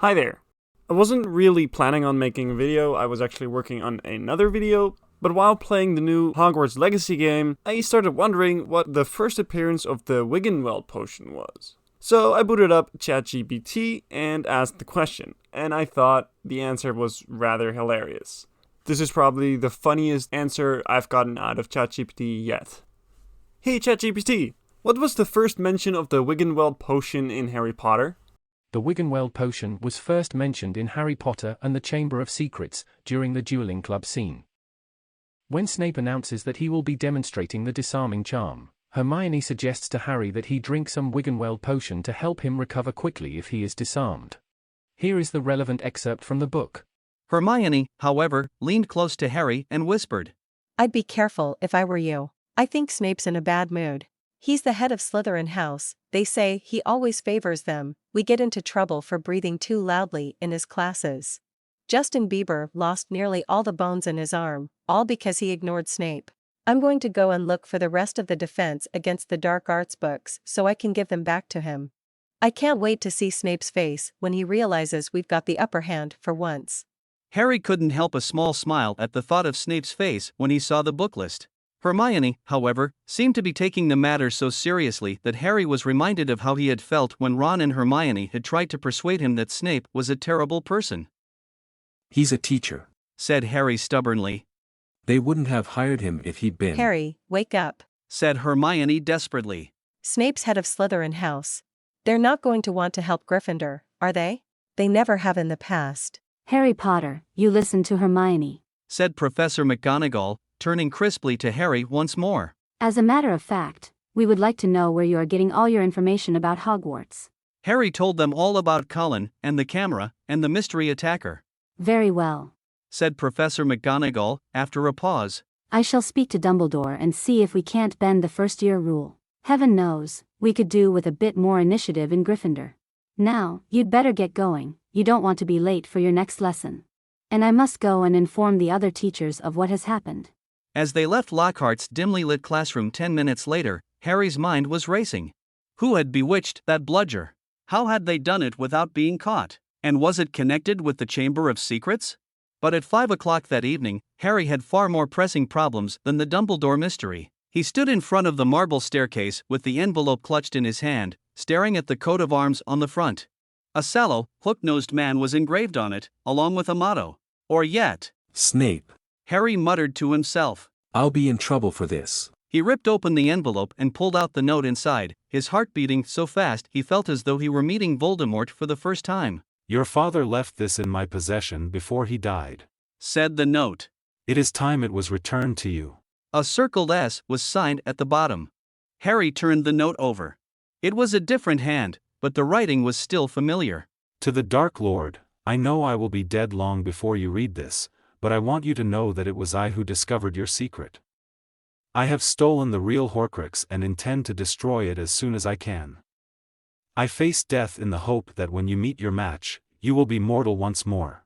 Hi there. I wasn't really planning on making a video, I was actually working on another video, but while playing the new Hogwarts Legacy game, I started wondering what the first appearance of the Wiggenweld potion was. So I booted up ChatGPT and asked the question, and I thought the answer was rather hilarious. This is probably the funniest answer I've gotten out of ChatGPT yet. Hey ChatGPT, what was the first mention of the Wiggenweld potion in Harry Potter? The Wiggenweld potion was first mentioned in Harry Potter and the Chamber of Secrets during the dueling club scene. When Snape announces that he will be demonstrating the disarming charm, Hermione suggests to Harry that he drink some Wiggenweld potion to help him recover quickly if he is disarmed. Here is the relevant excerpt from the book. Hermione, however, leaned close to Harry and whispered, "I'd be careful if I were you. I think Snape's in a bad mood. He's the head of Slytherin House, they say he always favors them, we get into trouble for breathing too loudly in his classes. Justin Bieber lost nearly all the bones in his arm, all because he ignored Snape. I'm going to go and look for the rest of the defense against the dark arts books so I can give them back to him. I can't wait to see Snape's face when he realizes we've got the upper hand for once." Harry couldn't help a small smile at the thought of Snape's face when he saw the book list. Hermione, however, seemed to be taking the matter so seriously that Harry was reminded of how he had felt when Ron and Hermione had tried to persuade him that Snape was a terrible person. "He's a teacher," said Harry stubbornly. "They wouldn't have hired him if he'd been." "Harry, wake up," said Hermione desperately. "Snape's head of Slytherin House. They're not going to want to help Gryffindor, are they? They never have in the past." "Harry Potter, you listen to Hermione," said Professor McGonagall, turning crisply to Harry once more. "As a matter of fact, we would like to know where you are getting all your information about Hogwarts." Harry told them all about Colin, and the camera, and the mystery attacker. "Very well," said Professor McGonagall, after a pause. "I shall speak to Dumbledore and see if we can't bend the first-year rule. Heaven knows, we could do with a bit more initiative in Gryffindor. Now, you'd better get going, you don't want to be late for your next lesson. And I must go and inform the other teachers of what has happened." As they left Lockhart's dimly lit classroom 10 minutes later, Harry's mind was racing. Who had bewitched that bludger? How had they done it without being caught? And was it connected with the Chamber of Secrets? But at 5 o'clock that evening, Harry had far more pressing problems than the Dumbledore mystery. He stood in front of the marble staircase with the envelope clutched in his hand, staring at the coat of arms on the front. A sallow, hook-nosed man was engraved on it, along with a motto. "Or yet." "Snape," Harry muttered to himself. "I'll be in trouble for this." He ripped open the envelope and pulled out the note inside, his heart beating so fast he felt as though he were meeting Voldemort for the first time. "Your father left this in my possession before he died," said the note. "It is time it was returned to you." A circled S was signed at the bottom. Harry turned the note over. It was a different hand, but the writing was still familiar. "To the Dark Lord, I know I will be dead long before you read this, but I want you to know that it was I who discovered your secret. I have stolen the real Horcrux and intend to destroy it as soon as I can. I face death in the hope that when you meet your match, you will be mortal once more.